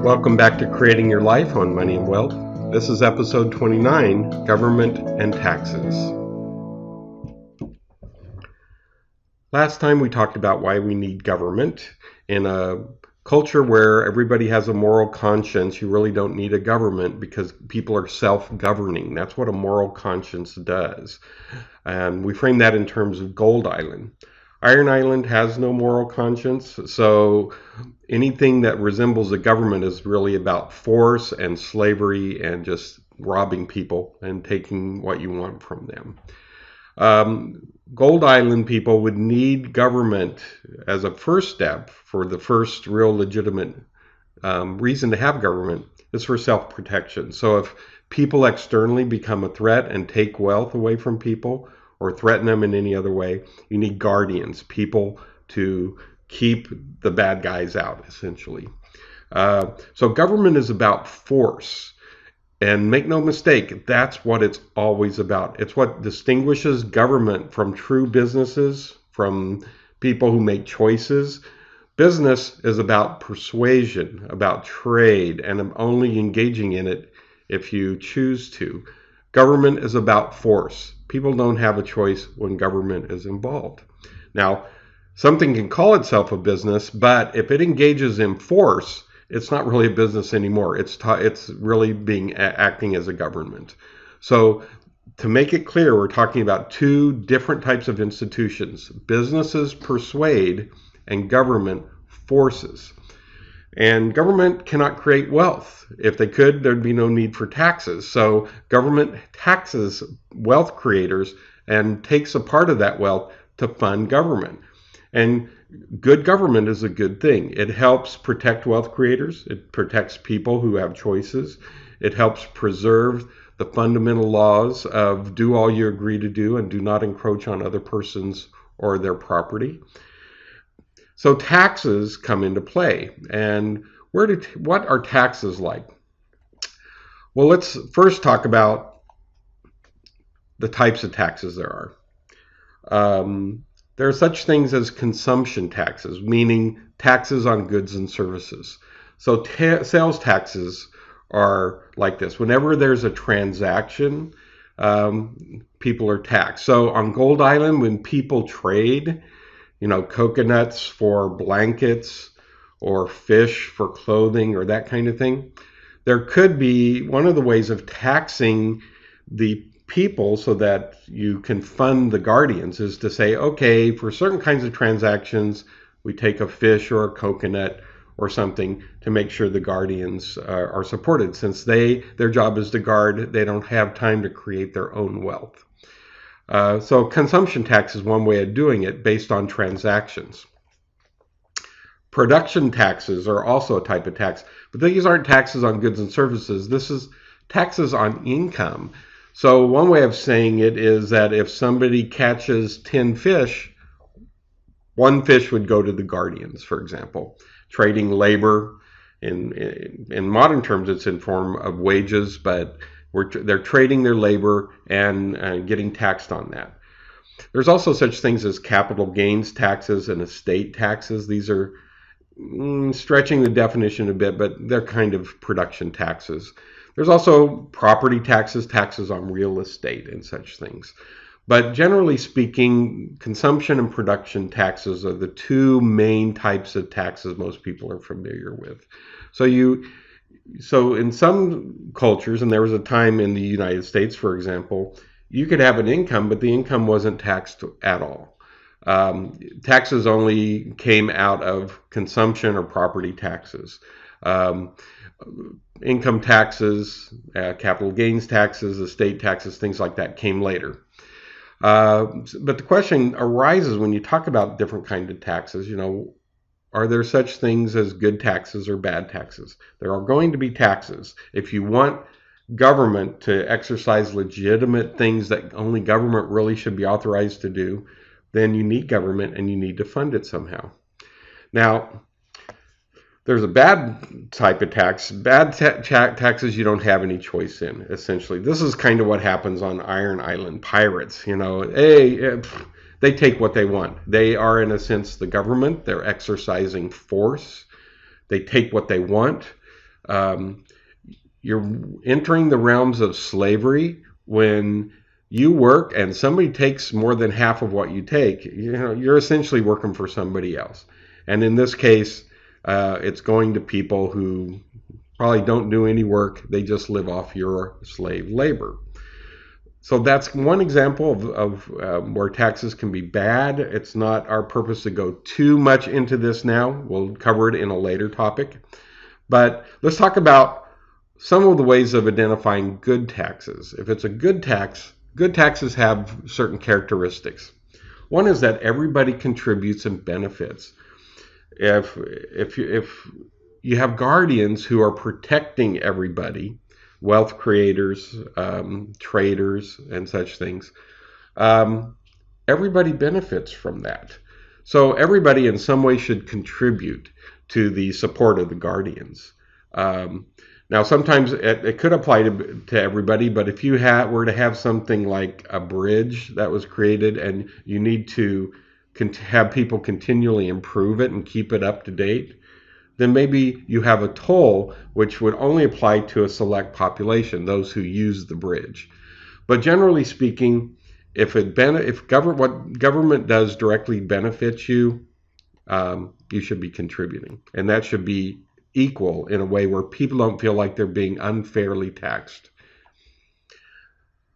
Welcome back to Creating Your Life on Money and Wealth. This is episode 29, Government and Taxes. Last time we talked about why we need government. In a culture where everybody has a moral conscience, you really don't need a government because people are self-governing. That's what a moral conscience does. And we frame that in terms of Gold Island. Iron Island has no moral conscience, so anything that resembles a government is really about force and slavery and just robbing people and taking what you want from them. Gold Island people would need government as a first step for the first real legitimate reason to have government is for self-protection. So if people externally become a threat and take wealth away from people, or threaten them in any other way, you need guardians, people to keep the bad guys out, essentially. So government is about force. And make no mistake, that's what it's always about. It's what distinguishes government from true businesses, from people who make choices. Business is about persuasion, about trade, and only engaging in it if you choose to. Government is about force. People don't have a choice when government is involved. Now, something can call itself a business, but if it engages in force, it's not really a business anymore. It's really acting as a government. So to make it clear, we're talking about two different types of institutions. Businesses persuade and government forces. And government cannot create wealth. If they could, there'd be no need for taxes. So government taxes wealth creators and takes a part of that wealth to fund government. And good government is a good thing. It helps protect wealth creators. It protects people who have choices. It helps preserve the fundamental laws of do all you agree to do and do not encroach on other persons or their property. So taxes come into play. And what are taxes like? Well, let's first talk about the types of taxes there are. There are such things as consumption taxes, meaning taxes on goods and services. So sales taxes are like this. Whenever there's a transaction, people are taxed. So on Gold Island, when people trade, coconuts for blankets or fish for clothing or that kind of thing, there could be one of the ways of taxing the people so that you can fund the guardians is to say, okay, for certain kinds of transactions, we take a fish or a coconut or something to make sure the guardians are supported. Since their job is to guard, they don't have time to create their own wealth. So consumption tax is one way of doing it based on transactions. Production taxes are also a type of tax, but these aren't taxes on goods and services. This is taxes on income. So one way of saying it is that if somebody catches 10 fish, one fish would go to the guardians, for example. Trading labor, in modern terms, it's in form of wages, but they're trading their labor and getting taxed on that. There's also such things as capital gains taxes and estate taxes. These are stretching the definition a bit, but they're kind of production taxes. There's also property taxes, taxes on real estate and such things. But generally speaking, consumption and production taxes are the two main types of taxes most people are familiar with. So in some cultures, and there was a time in the United States, for example, you could have an income, but the income wasn't taxed at all. Taxes only came out of consumption or property taxes. Income taxes, capital gains taxes, estate taxes, things like that came later. But the question arises when you talk about different kinds of taxes, are there such things as good taxes or bad taxes? There are going to be taxes. If you want government to exercise legitimate things that only government really should be authorized to do, then you need government and you need to fund it somehow. Now, there's a bad type of tax. Bad taxes you don't have any choice in, essentially. This is kind of what happens on Iron Island. Pirates, they take what they want. They are, in a sense, the government. They're exercising force. They take what they want. Um, you're entering the realms of slavery when you work and somebody takes more than half of what you take. You're essentially working for somebody else. And in this case, it's going to people who probably don't do any work. They just live off your slave labor. So that's one example of where taxes can be bad. It's not our purpose to go too much into this now. We'll cover it in a later topic. But let's talk about some of the ways of identifying good taxes. If it's a good taxes have certain characteristics. One is that everybody contributes and benefits. If you have guardians who are protecting everybody, wealth creators, traders, and such things, everybody benefits from that. So everybody in some way should contribute to the support of the guardians. Now, sometimes it could apply to everybody, but if you were to have something like a bridge that was created and you need to have people continually improve it and keep it up to date, then maybe you have a toll which would only apply to a select population, those who use the bridge. But generally speaking, if what government does directly benefits you, you should be contributing. And that should be equal in a way where people don't feel like they're being unfairly taxed.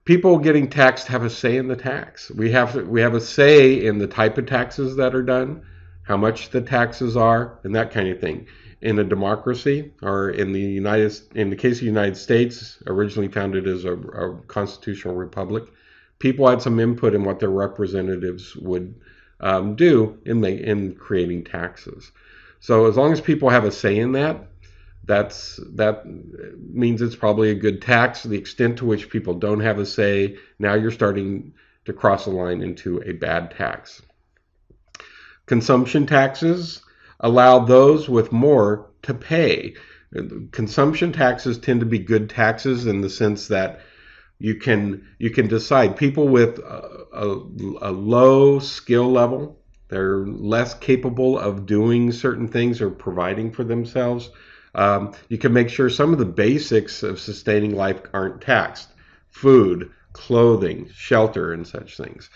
People getting taxed have a say in the tax. We have a say in the type of taxes that are done, how much the taxes are, and that kind of thing. In a democracy, or in the case of the United States, originally founded as a constitutional republic, people had some input in what their representatives would do in creating taxes. So as long as people have a say in that, that means it's probably a good tax. The extent to which people don't have a say, now you're starting to cross a line into a bad tax. Consumption taxes allow those with more to pay. Consumption taxes tend to be good taxes in the sense that you can decide. People with a low skill level, they're less capable of doing certain things or providing for themselves. You can make sure some of the basics of sustaining life aren't taxed. Food, clothing, shelter, and such things.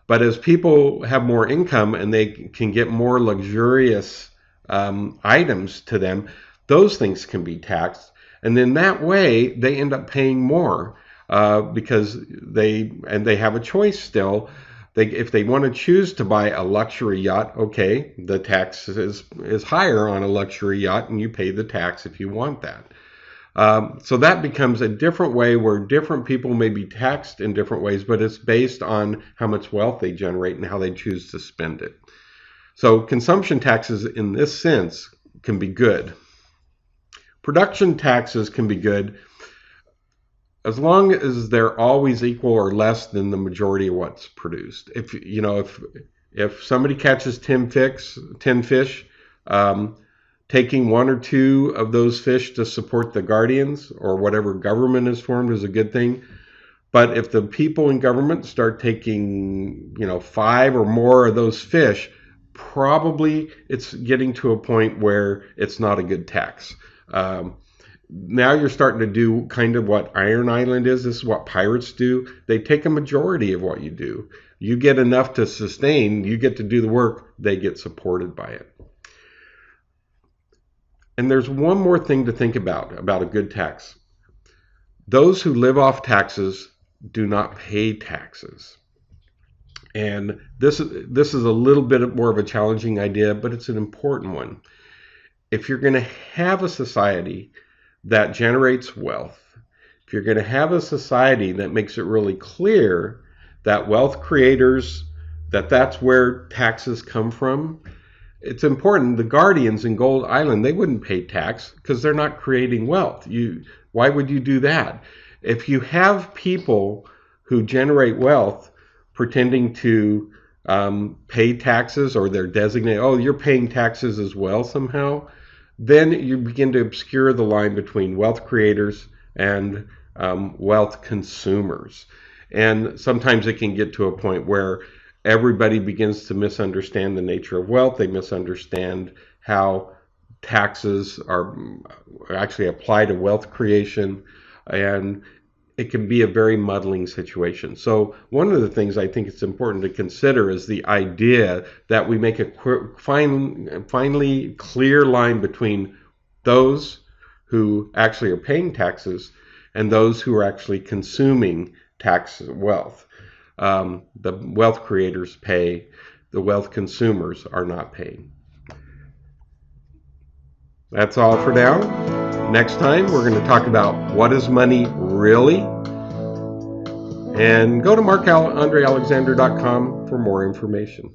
But as people have more income and they can get more luxurious items to them, those things can be taxed. And then that way they end up paying more because they have a choice still. If they want to choose to buy a luxury yacht, okay, the tax is higher on a luxury yacht, and you pay the tax if you want that. So that becomes a different way where different people may be taxed in different ways, but it's based on how much wealth they generate and how they choose to spend it. So consumption taxes in this sense can be good. Production taxes can be good as long as they're always equal or less than the majority of what's produced. If somebody catches 10 fish, taking one or two of those fish to support the guardians or whatever government is formed is a good thing. But if the people in government start taking, 5 or more of those fish, probably it's getting to a point where it's not a good tax. Now you're starting to do kind of what Iron Island is. This is what pirates do. They take a majority of what you do. You get enough to sustain. You get to do the work. They get supported by it. And there's one more thing to think about a good tax. Those who live off taxes do not pay taxes. And this is a little bit more of a challenging idea, but it's an important one. If you're going to have a society that generates wealth, if you're going to have a society that makes it really clear that wealth creators, that's where taxes come from, it's important. The guardians in Gold Island, they wouldn't pay tax because they're not creating wealth. Why would you do that? If you have people who generate wealth pretending to pay taxes, or they're designated, oh, you're paying taxes as well somehow, then you begin to obscure the line between wealth creators and wealth consumers. And sometimes it can get to a point where everybody begins to misunderstand the nature of wealth. They misunderstand how taxes are actually apply to wealth creation, and it can be a very muddling situation. So one of the things I think it's important to consider is the idea that we make a finally clear line between those who actually are paying taxes and those who are actually consuming tax wealth. The wealth creators pay, the wealth consumers are not paying. That's all for now. Next time, we're going to talk about what is money really? And go to markandrealexander.com for more information.